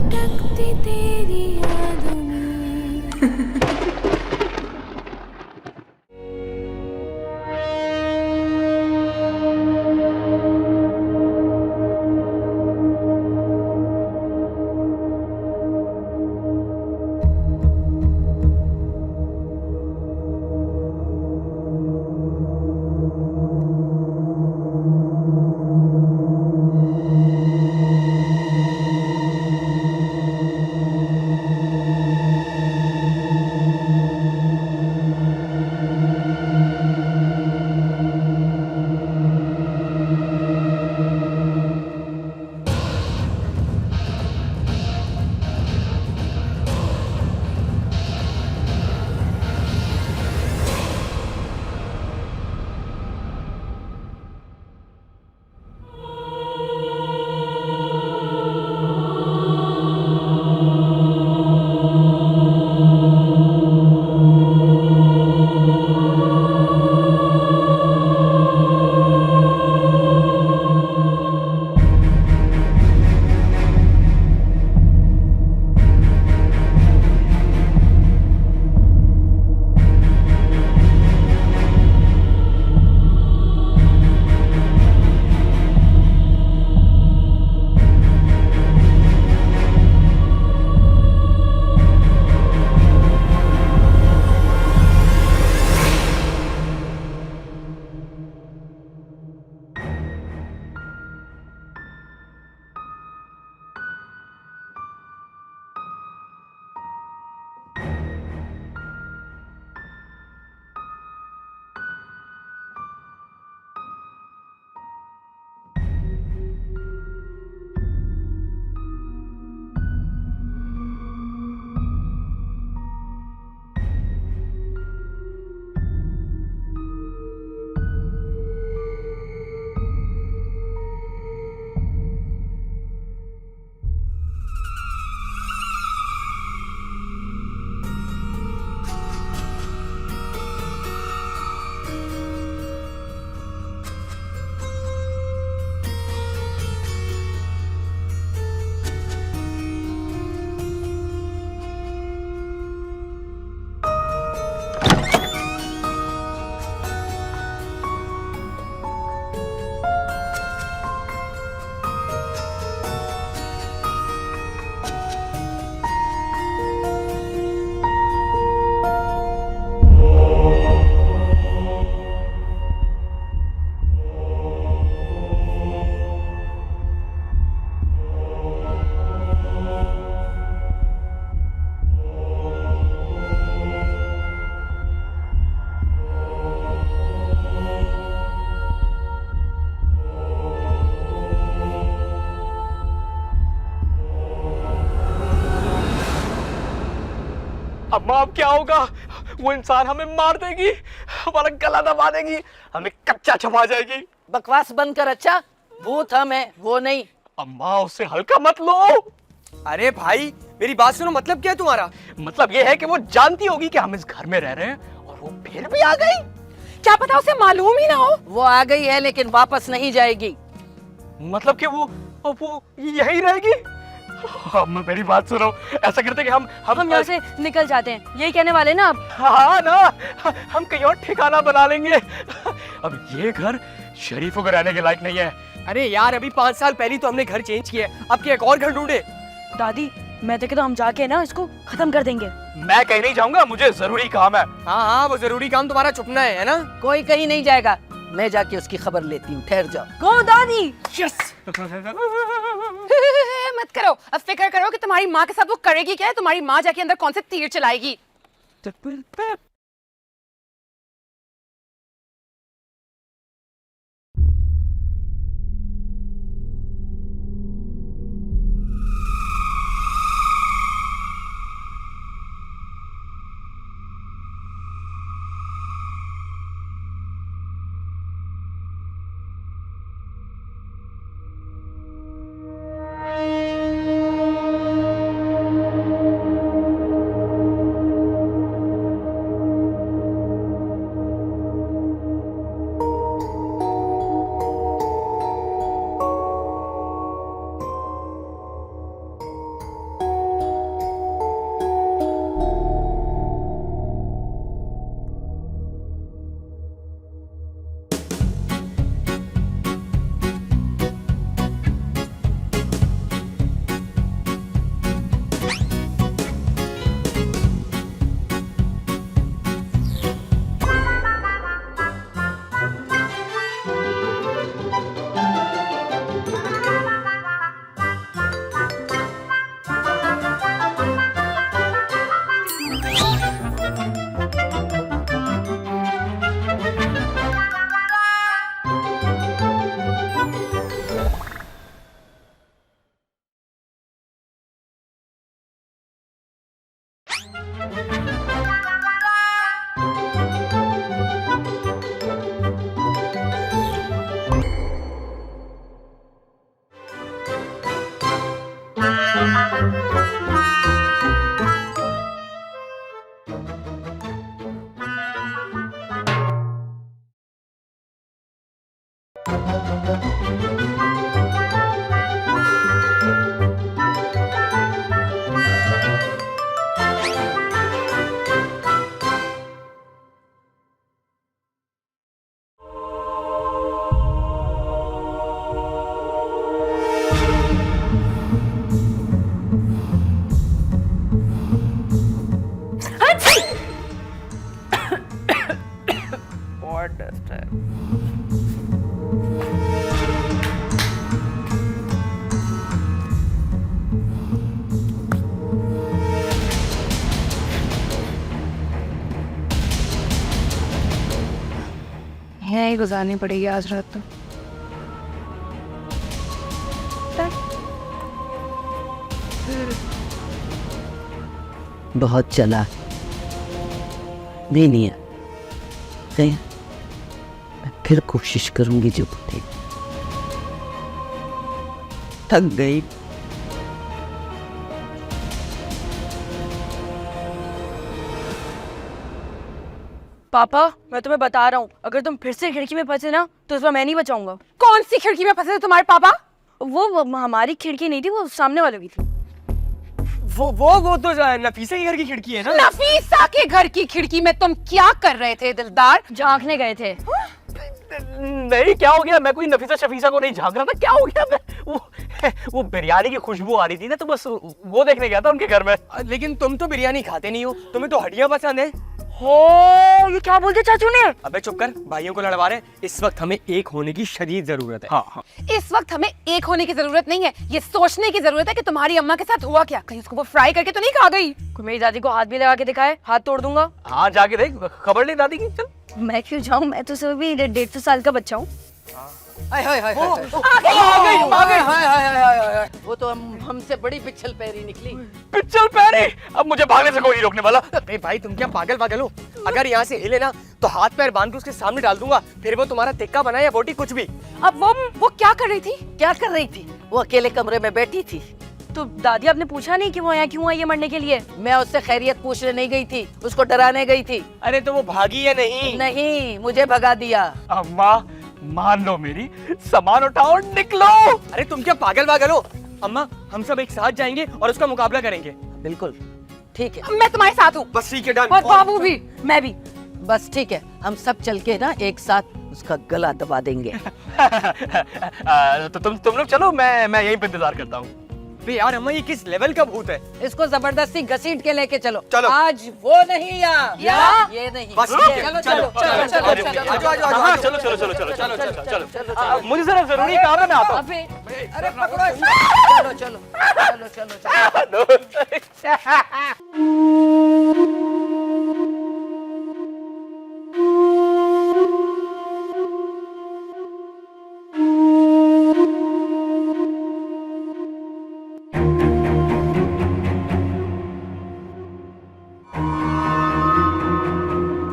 भटकती तेरी यादों में। अम्मा अब क्या होगा? वो इंसान हमें मार देगी, हमारा गला दबा देगी, हमें कच्चा छपा जाएगी। बकवास बंद कर। अच्छा, भूत हम है, वो नहीं। अम्मा उससे हल्का मत लो। अरे भाई मेरी बात सुनो, मतलब क्या है तुम्हारा? मतलब ये है कि वो जानती होगी कि हम इस घर में रह रहे हैं और वो फिर भी आ गई। क्या पता उसे मालूम ही ना हो। वो आ गई है लेकिन वापस नहीं जाएगी। मतलब कि वो यही रहेगी। अम्मा मेरी बात सुनो, ऐसा करते कि हम यहाँ से निकल जाते हैं, यही कहने वाले ना आप? हाँ ना, हम कहीं और ठिकाना बना लेंगे। अब ये घर शरीफों को रहने के लायक नहीं है। अरे यार अभी 5 साल पहले तो हमने घर चेंज किया है, अब क्या एक और घर ढूंढे? दादी मैं तो कहता हूँ हम जाके ना इसको खत्म कर देंगे। मैं कहीं नहीं जाऊंगा, मुझे जरूरी काम है। हाँ हाँ वो जरूरी काम तुम्हारा छुपना है ना? कोई कहीं नहीं जाएगा, मैं जाके उसकी खबर लेती हूँ, ठहर जाओ। गो दादी। यस। मत करो, अब फिक्र करो कि तुम्हारी माँ के साथ वो करेगी क्या है। तुम्हारी माँ जाके अंदर कौन से तीर चलाएगी। ही गुजारनी पड़ेगी आज रात तो। बहुत चला नहीं है कहीं मैं फिर कोशिश करूंगी जब उठे। थक गई। पापा मैं तुम्हें बता रहा हूँ, अगर तुम फिर से खिड़की में फंसे ना तो इस बार मैं नहीं बचाऊंगा। कौन सी खिड़की में फंसे थे तुम्हारे पापा? वो हमारी खिड़की नहीं थी, वो सामने वालों की थी। वो तो नफीसा के घर की खिड़की है ना। नफीसा के घर की खिड़की में तुम क्या कर रहे थे दिलदार? झांकने गए थे। नहीं, क्या हो गया? मैं कोई नफीसा शफीसा को नहीं झांक रहा था। क्या हो गया? मैं वो बिरयानी की खुशबू आ रही थी ना, तो बस वो देखने गया था उनके घर में। लेकिन तुम तो बिरयानी खाते नहीं हो, तुम्हें तो हड्डियां पसंद है। हो ये क्या बोलते चाचू ने? अबे चुप कर, भाइयों को लड़वा रहे। इस वक्त हमें एक होने की शदीद जरूरत है। हाँ। इस वक्त हमें एक होने की जरूरत नहीं है, ये सोचने की जरूरत है कि तुम्हारी अम्मा के साथ हुआ क्या। कहीं उसको वो फ्राई करके तो नहीं खा गई? कोई मेरी दादी को हाथ भी लगा के दिखाए, हाथ तोड़ दूंगा। हाँ, जाके देख, खबर नहीं दादी की। चल। मैं क्यों जाऊँ, मैं तो सिर्फ भी 150 साल का बच्चा हूँ। वो तो हमसे बड़ी पिछल पैरी निकली। पिच्चल पैरी, अब मुझे भागने से कोई नहीं रोकने वाला। अरे भाई तुम क्या पागल हो? अगर यहाँ से हिले ना तो हाथ पैर बांध के उसके सामने डाल दूंगा, फिर वो तुम्हारा टिक्का बनाए या बोटी कुछ भी। अब वो क्या कर रही थी? क्या कर रही थी? वो अकेले कमरे में बैठी थी। तो दादी आपने पूछा नहीं कि वो यहाँ क्यों आई है मरने के लिए? मैं उससे खैरियत पूछने नहीं गई थी, उसको डराने गई थी। अरे तो वो भागी या नहीं? नहीं, मुझे भगा दिया। अम्मा मान लो मेरी, सामान उठाओ निकलो। अरे तुम क्या पागल हो? अम्मा हम सब एक साथ जाएंगे और उसका मुकाबला करेंगे। बिल्कुल ठीक है। मैं तुम्हारे साथ हूँ। बस ठीक है, डन। और बाबू भी। मैं भी। बस ठीक है, हम सब चल के ना एक साथ उसका गला दबा देंगे। तो तुम लोग चलो, मैं यहीं पे इंतजार करता हूँ। बे यार अम्मा, ये किस लेवल का भूत है? इसको जबरदस्ती घसीट के लेके चलो। चलो। आज वो नहीं यहाँ ये नहीं। बस ठीक है, चलो चलो, चलो चलो चलो, चलो चलो, चलो। हाँ, चलो। मुझे जरा जरूरी काम है, मैं आता हूँ। अबे अरे पकड़ो इसको। चलो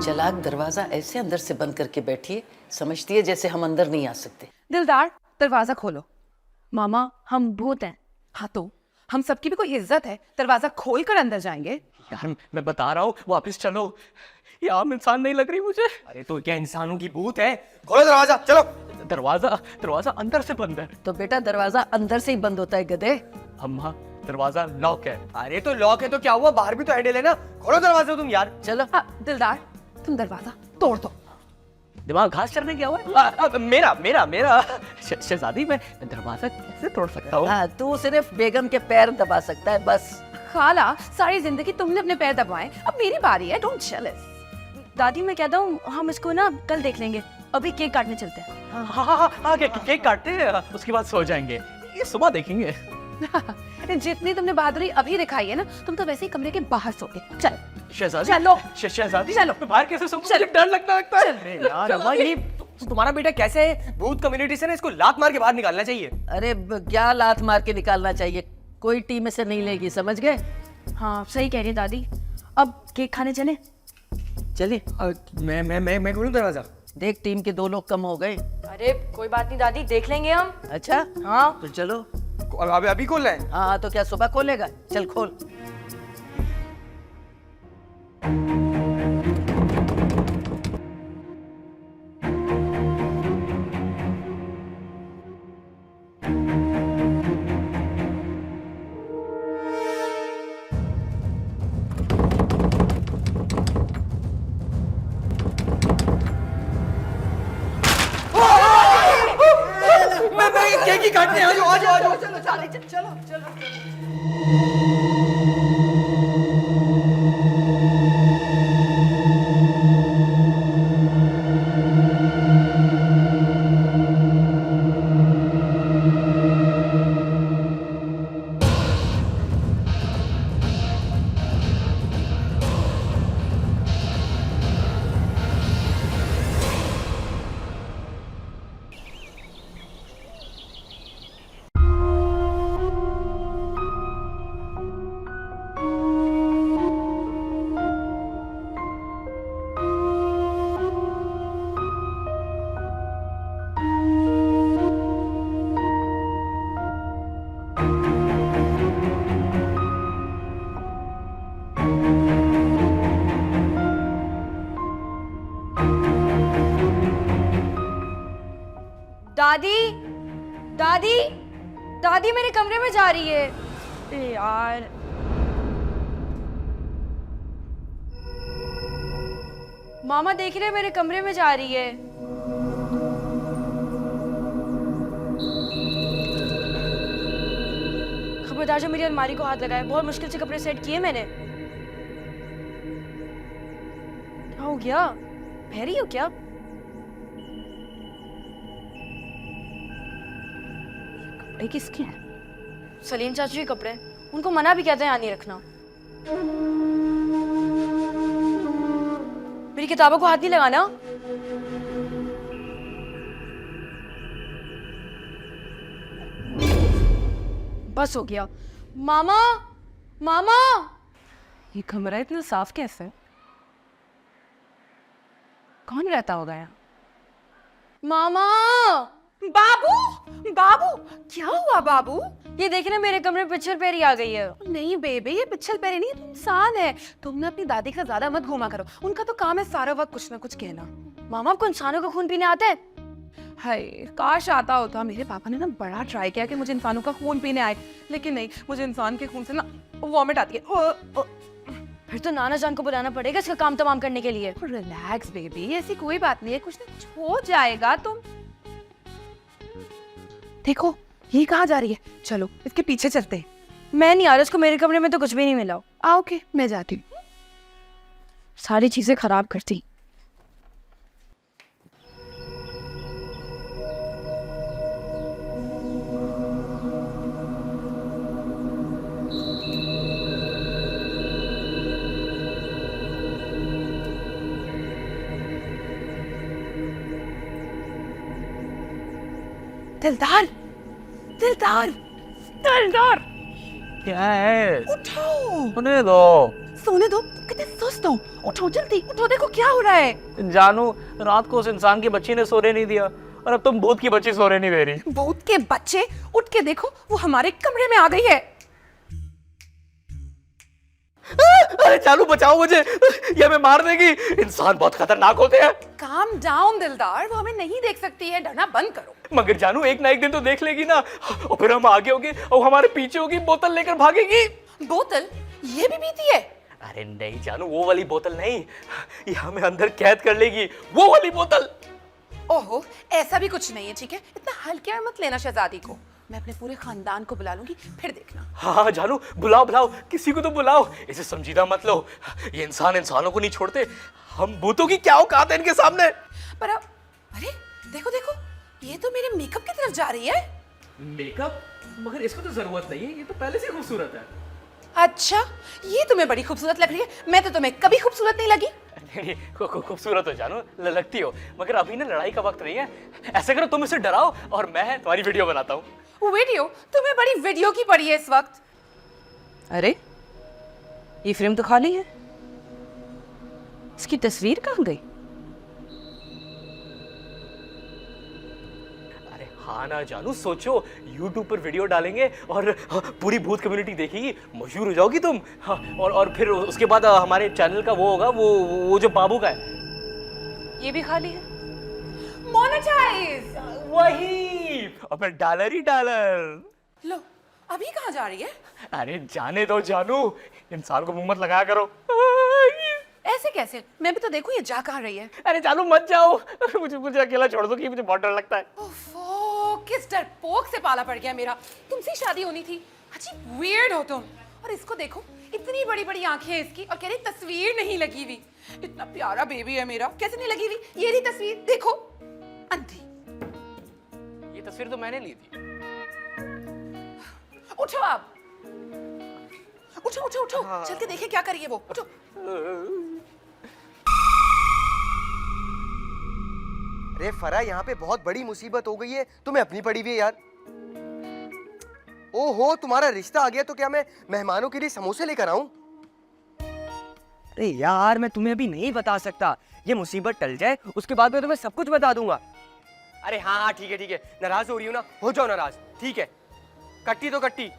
चलाक दरवाजा ऐसे अंदर से बंद करके बैठी है, समझती है जैसे हम अंदर नहीं आ सकते। दिलदार, दरवाजा खोलो। मामा हम भूत हैं। हाँ तो हम सबकी भी कोई इज्जत है, दरवाजा खोल कर अंदर जाएंगे। यार मैं बता रहा हूँ, वापस चलो। ये आम इंसान नहीं लग रही मुझे। अरे तो क्या इंसानों की भूत है? खोलो दरवाजा, चलो। दरवाजा अंदर से बंद है। तो बेटा दरवाजा अंदर से ही बंद होता है गधे। अम्मा दरवाजा लॉक है। अरे तो लॉक है तो क्या हुआ, बाहर भी तो हैंडल है ना। खोलो दरवाजा तुम यार। चलो। दिलदार, तुम दरवाजा तोड़ दो। दिमाग घास चढ़ने गया हुआ है। मेरा शहजादी, मैं दरवाजा कैसे तोड़ सकता हूँ? हाँ, तू सिर्फ बेगम के पैर दबा सकता है बस। खाला, सारी जिंदगी तुमने अपने पैर दबाए, अब मेरी बारी है। Don't jealous. दादी मैं कहता हूँ हम इसको ना कल देख लेंगे, अभी केक काटने चलते हैं। हाँ, केक काटते हैं, उसके बाद सो जाएंगे। ये सुबह देखेंगे। जितनी तुमने बहादुरी अभी दिखाई है ना, तुम तो वैसे ही कमरे के बाहर सोगे। चल शहजादी, चलो। शहजादी, चलो। मैं बाहर कैसे सोऊं? मुझे डर लगता है। अरे यार अम्मा, ये तुम्हारा बेटा कैसे है? भूत कम्युनिटी से ना इसको लात मार के बाहर निकालना चाहिए। अरे क्या लात मार के निकालना चाहिए, कोई टीम में से नहीं लेगी, समझ गए? हाँ सही कह रही है दादी। अब केक खाने चले? चलिए। मैं खोलूं दरवाजा? देख टीम के 2 लोग कम हो गए। अरे कोई बात नहीं दादी, देख लेंगे हम। अच्छा हाँ तो चलो। अभी खोल रहे हैं? हाँ तो क्या सुबह खोलेगा? चल खोल। मैं केक ही काटने आ जाओ। दादी दादी दादी मेरे कमरे में जा रही है। ए यार मामा देख रहे मेरे कमरे में जा रही है। खबरदार जो मेरी अलमारी को हाथ लगाए, बहुत मुश्किल से कपड़े सेट किए मैंने। क्या हो गया, बहरी हो क्या? कपड़े किसके हैं? सलीम चाचू के कपड़े, उनको मना भी कहते हैं यहाँ नहीं रखना। मेरी किताबों को हाथ नहीं लगाना। बस हो गया। मामा मामा, ये कमरा इतना साफ कैसे है? कौन रहता होगा यहाँ? मामा। बाबू बाबू, क्या हुआ बाबू? ये देखिए ना मेरे कमरे में पिक्चर पेरी आ गई है। नहीं बेबे, ये पिछल पैरे नहीं, तुम इंसान है। तुम ना अपनी दादी का ज्यादा मत घूमा करो, उनका तो काम है सारा वक्त कुछ ना कुछ कहना। मामा आपको इंसानों का खून पीने आता है? हाय, काश आता होता। मेरे पापा ने ना बड़ा ट्राई किया कि मुझे इंसानों का खून पीने आए, लेकिन नहीं, मुझे इंसान के खून से ना वॉमिट आती है। फिर तो नाना जान को बुलाना पड़ेगा इसका काम तमाम करने के लिए। रिलैक्स बेबी, ऐसी कोई बात नहीं है, कुछ ना कुछ हो जाएगा। तुम देखो ये कहाँ जा रही है, चलो इसके पीछे चलते हैं। मैं नहीं आ रहा, इसको मेरे कमरे में तो कुछ भी नहीं मिला। ओके, मैं जाती हूँ। सारी चीजें खराब करती। दिलदार दिलदार दिलदार, क्या है? उठो, सोने दो। सोने दो, कितने सुस्त हो। उठो जल्दी, उठो, देखो क्या हो रहा है। जानू, रात को उस इंसान की बच्ची ने सोने नहीं दिया और अब तुम भूत की बच्ची सोने नहीं दे रही। भूत के बच्चे, उठ के देखो, वो हमारे कमरे में आ गई है। अरे जानू बचाओ मुझे, ये हमें मार देगी। इंसान बहुत खतरनाक होते हैं। काम डाउन दिलदार, वो हमें नहीं देख सकती है, डरना बंद करो। मगर जानू एक ना एक दिन तो देख लेगी ना, और फिर हम आगे होंगे और हमारे पीछे होगी, बोतल लेकर भागेगी। बोतल ये भी पीती है? अरे नहीं जानू, वो वाली बोतल नहीं, ये हमें अंदर कैद कर लेगी, वो वाली बोतल। ओहो, ऐसा भी कुछ नहीं है, ठीक है? इतना हल्के में मत लेना शहजादी को। मैं अपने पूरे खानदान को बुला लूंगी, फिर देखना। हाँ जानू, बुलाओ बुलाओ, किसी को तो बुलाओ। इसे संजीदा मत लो, ये इंसान इंसानों को नहीं छोड़ते। हम भूतों की क्या औकात है इनके सामने। पर अरे देखो देखो, ये तो मेरे मेकअप की तरफ जा रही है। मेकअप? मगर इसको तो जरूरत नहीं है, ये तो पहले से खूबसूरत है। अच्छा, ये तुम्हें बड़ी खूबसूरत लग रही है, मैं तो तुम्हें कभी खूबसूरत नहीं लगी। नहीं, खूबसूरत हो जानू, लगती हो, मगर अभी ना लड़ाई का वक्त नहीं है। ऐसा करो, तुम इसे डराओ और मैं तुम्हारी वीडियो बनाता हूँ। वीडियो? तुम्हें बड़ी वीडियो की पड़ी है इस वक्त। अरे ये फ्रेम तो खाली है, इसकी तस्वीर कहाँ गई? अरे हाँ ना जानू, सोचो YouTube पर वीडियो डालेंगे और पूरी भूत कम्युनिटी देखेगी, मशहूर हो जाओगी तुम। हाँ, और फिर उसके बाद हमारे चैनल का वो होगा, वो जो बाबू का है। ये भी खाली है। मोनेटाइज। वही, अब डॉलर ही डॉलर। लो, अभी कहाँ जा रही है? अरे जाने दो जानू, इंसान को मुंह मत लगाया करो। ऐसे कैसे? मैं भी तो देखूं ये जा कहाँ रही है। अरे जानू मत जाओ, मुझे अकेला छोड़ दो, कि मुझे बहुत डर लगता है। ओफो, किस डरपोक से पाला पड़ गया मेरा। तुमसे शादी होनी थी, अजीब वियर्ड हो तुम। और इसको देखो, इतनी बड़ी बड़ी आंखें हैं इसकी, और कह रही तस्वीर नहीं लगी हुई। इतना प्यारा बेबी है मेरा, कैसे नहीं लगी हुई? ये रही तस्वीर, देखो, अंधी। ये तस्वीर तो मैंने ली थी। उठो आप, उठो उठो उठो, चल के देखें क्या करिए वो। उठो। अरे फरा, यहाँ पे बहुत बड़ी मुसीबत हो गई है, तुम्हें अपनी पड़ी हुई है यार। ओहो, तुम्हारा रिश्ता आ गया तो क्या मैं मेहमानों के लिए समोसे लेकर आऊं? अरे यार, मैं तुम्हें अभी नहीं बता सकता, ये मुसीबत टल जाए उसके बाद मैं तुम्हें सब कुछ बता दूंगा। अरे हाँ हाँ ठीक है, नाराज हो रही हो ना, हो जाओ नाराज, ठीक है। कट्टी तो कट्टी।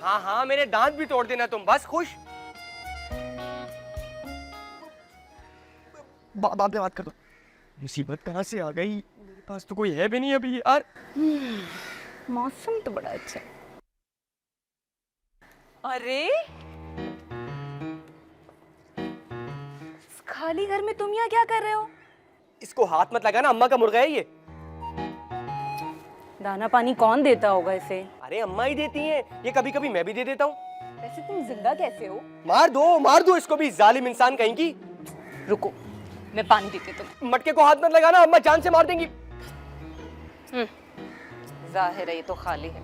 हाँ हाँ, मेरे दांत भी तोड़ देना तुम, बस खुश। बाद में बात कर दो। मुसीबत कहाँ से आ गई? पास तो कोई है भी नहीं अभी यार। मौसम तो बड़ा अच्छा है। अरे इस खाली घर में तुम यहाँ क्या कर रहे हो? इसको हाथ मत लगाना, अम्मा का मुर्गा है ये। दाना पानी कौन देता होगा इसे? अरे अम्मा ही देती हैं, ये कभी कभी मैं भी दे देता हूँ। वैसे तुम जिंदा कैसे हो? मार दो इसको भी, जालिम इंसान कहीं की। रुको, मैं पानी देती हूँ तुम्हें। मटके को हाथ मत लगाना, अम्मा जान से मार देंगी। जाहिर है ये तो खाली है।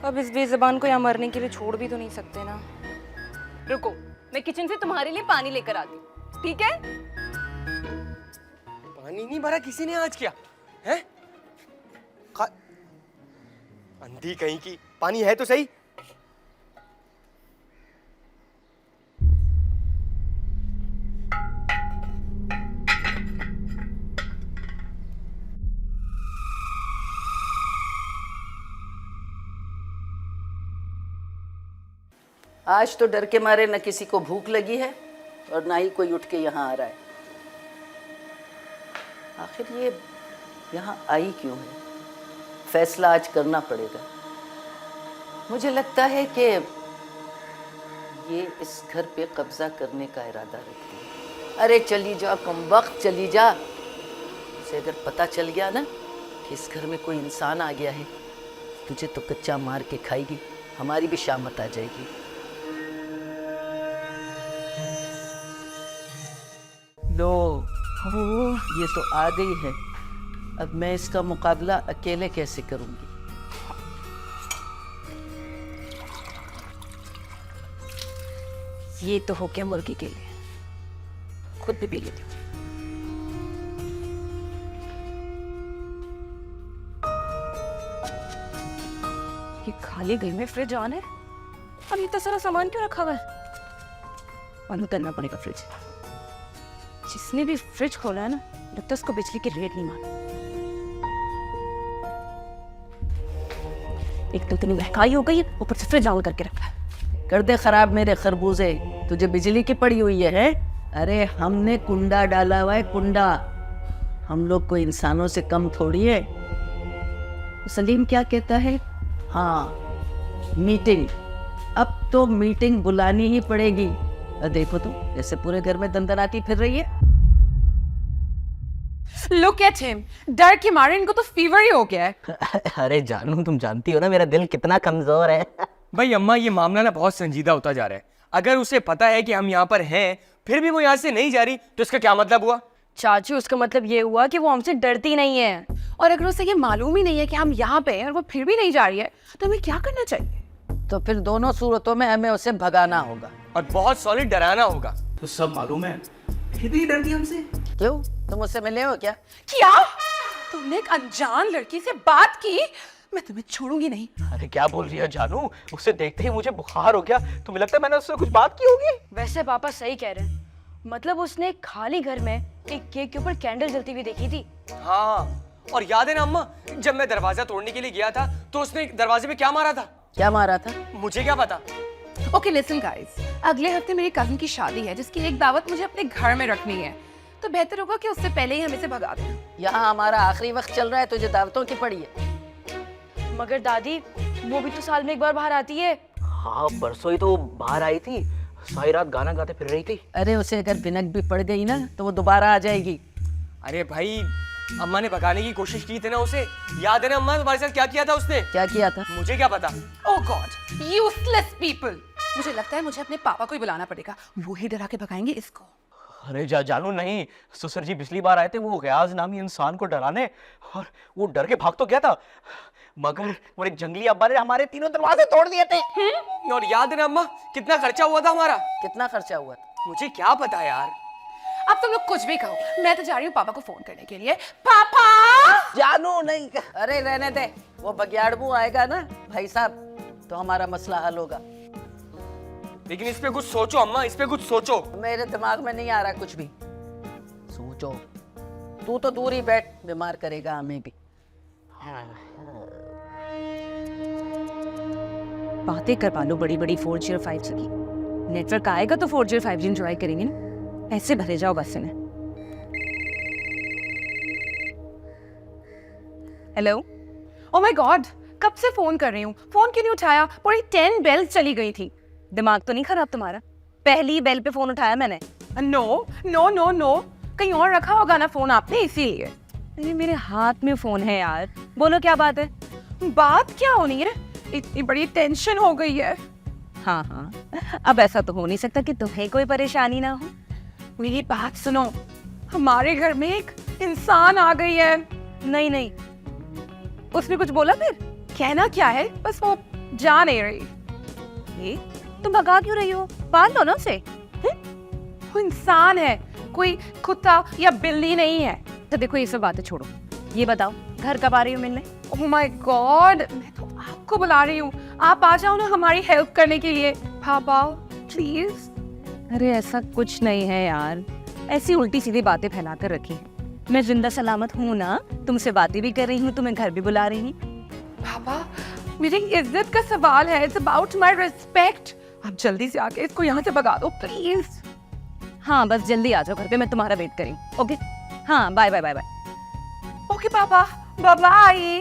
अब इस बेज़बान को यहाँ मरने के लिए छोड़ भी तो नहीं सकते ना। रुको, मैं किचन से तुम्हारे लिए पानी लेकर आती हूँ, ठीक है? पानी नहीं भरा किसी ने आज क्या है? अंधी कहीं की, पानी है तो सही। आज तो डर के मारे न किसी को भूख लगी है और ना ही कोई उठ के यहाँ आ रहा है। आखिर ये यहाँ आई क्यों है? फैसला आज करना पड़ेगा। मुझे लगता है कि ये इस घर पे कब्जा करने का इरादा रखती है। अरे चली जा कमबख्त, चली जा। उसे अगर पता चल गया ना कि इस घर में कोई इंसान आ गया है, तुझे तो कच्चा मार के खाएगी, हमारी भी शामत आ जाएगी। लो, ये तो आ गई है। अब मैं इसका मुकाबला अकेले कैसे करूंगी? ये तो हो गया मुर्गी के लिए, खुद भी पी लेती हूँ। ये खाली घर में फ्रिज ऑन है, अब इतना सारा सामान क्यों रखा हुआ है? बंद करना पड़ेगा फ्रिज। जिसने भी फ्रिज खोला है ना, लगता है उसको बिजली की रेट नहीं मालूम। एक तो इतनी महंगाई हो गई है, ऊपर से फ्रिज ऑन करके रखा है। कर दे खराब मेरे खरबूजे, तुझे बिजली की पड़ी हुई है? अरे हमने कुंडा डाला हुआ है, कुंडा। हम लोग कोई इंसानों से कम थोड़ी है। सलीम क्या कहता है? हाँ, मीटिंग। अब तो मीटिंग बुलानी ही पड़ेगी। देखो तो जैसे पूरे घर में दंदनाती फिर रही है। Look at him, डर के मारे इनको तो फीवर ही हो गया है। अरे जानू, तुम जानती हो ना मेरा दिल कितना कमजोर है। भाई अम्मा, ये मामला ना बहुत संजीदा होता जा रहा है। अगर उसे पता है कि हम यहाँ पर हैं, फिर भी वो यहाँ से नहीं जा रही, तो इसका क्या मतलब हुआ? चाचू, उसका मतलब ये हुआ कि वो हमसे डरती नहीं है। और अगर उसे ये मालूम ही नहीं है कि हम यहाँ पे हैं और वो फिर भी नहीं जा रही है, तो हमें क्या करना चाहिए? तो फिर दोनों सूरतों में हमें उसे भगाना होगा और बहुत सॉलिड डराना होगा। तो सब मालूम है, फिर भी डरती हमसे। क्यों, तुम उससे मिले हो क्या? क्या? तुमने एक अनजान लड़की से बात की? मैं तुम्हें छोड़ूंगी नहीं। अरे क्या बोल रही है जानू? उसे देखते ही मुझे बुखार हो गया। तुम्हें लगता है मैंने उससे कुछ बात की होगी? वैसे पापा सही कह रहे हैं, मतलब उसने एक खाली घर में एक केक के ऊपर कैंडल जलती हुई देखी थी। हाँ, और याद है ना अम्मा, जब मैं दरवाजा तोड़ने के लिए गया था, तो उसने दरवाजे पे क्या मारा था? क्या मारा था? मुझे क्या पता। ओके लिसन गाइस, अगले हफ्ते मेरी कजिन की शादी है, जिसकी एक दावत मुझे अपने घर में रखनी है, तो बेहतर होगा कि उससे पहले ही हम इसे भगा दें। यहाँ हमारा आखिरी वक्त चल रहा है, तुझे दावतों की पड़ी है। मगर दादी, वो भी तो साल में एक बार बाहर आती है। हाँ, परसों ही तो बाहर आई थी, सारी रात गाना गाते फिर रही थी। अरे उसे अगर भिनक भी पड़ गई ना, तो वो दोबारा आ जाएगी। अरे भाई, अम्मा ने भगाने की कोशिश की थी ना उसे। याद है ना अम्मा, तुम्हारे साथ क्या किया था उसने? क्या किया था? मुझे क्या पता। ओह गॉड, यूजलेस पीपल। मुझे लगता है मुझे अपने पापा को ही बुलाना पड़ेगा, वो ही डरा के भगाएंगे इसको। अरे जानू नहीं, ससुर जी पिछली बार आए थे वो गयाज नामी इंसान को डराने, और वो डर के भाग तो गया था, मगर वो एक जंगली अब्बा ने हमारे तीनों दरवाजे तोड़ दिए थे। और याद है ना अम्मा, कितना खर्चा हुआ था हमारा? कितना खर्चा हुआ था? मुझे क्या पता यार। अब तुम लोग कुछ भी कहो, मैं तो जा रही हूँ पापा को फोन करने के लिए। पापा! जानू नहीं, अरे रहने दे, वो बगियाड़बू आएगा ना भाई साहब, तो हमारा मसला हल होगा। लेकिन इस पे कुछ सोचो अम्मा, इस पे कुछ सोचो। मेरे दिमाग में नहीं आ रहा कुछ भी। सोचो, तू तो दूर ही बैठ, बीमार करेगा हमें भी। बातें कर पालो बड़ी बड़ी 4G और 5G की। नेटवर्क आएगा तो 4G और 5G एंजॉय करेंगे ना, ऐसे भरे जाओ बस में। हेलो। ओ माय गॉड, कब से फोन कर रही हूँ, फोन क्यों नहीं उठाया? पूरी 10 बेल्स चली गई थी। दिमाग तो नहीं खराब तुम्हारा? पहली बेल पे फोन उठाया मैंने। नो नो नो नो, कहीं और रखा होगा ना फोन आपने, इसीलिए। अरे मेरे हाथ में फोन है यार, बोलो क्या बात है? बात क्या होनी है? इतनी बड़ी टेंशन हो गई है। हाँ हाँ, अब ऐसा तो हो नहीं सकता कि तुम्हें कोई परेशानी ना हो। मेरी बात सुनो, हमारे घर में एक इंसान आ गई है। नहीं नहीं, उसने कुछ बोला फिर? कहना क्या है, बस वो जा नहीं रही। ये तुम भगा क्यों रही हो? पाल लो ना उसे। वो इंसान है, कोई कुत्ता या बिल्ली नहीं है। तो देखो ये सब बातें छोड़ो, ये बताओ घर कब आ रही हो मिलने? ओह माय गॉड, मैं तो आपको बुला रही हूँ, आप आ जाओ ना हमारी हेल्प करने के लिए। पापा प्लीज। अरे ऐसा कुछ नहीं है यार, ऐसी उल्टी सीधी बातें फैला कर रखी है। मैं जिंदा सलामत हूँ ना, तुमसे बातें भी कर रही हूँ, तुम्हें घर भी बुला रही हूँ। पापा मेरी इज्जत का सवाल है, इट्स अबाउट माय रिस्पेक्ट। आप जल्दी से आके इसको यहाँ से भगा दो प्लीज। हाँ बस जल्दी आ जाओ घर पे, मैं तुम्हारा वेट करी। ओके हाँ, bye bye bye bye. Okay पापा, बाय बाय।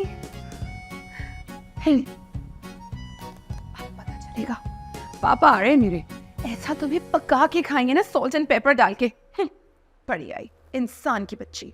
पता चलेगा पापा आ रहे हैं मेरे, ऐसा तुम्हें पका के खाएंगे ना, सॉल्ट एंड पेपर डाल के। पड़ी आई इंसान की बच्ची।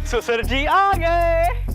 ससुर जी आ गए।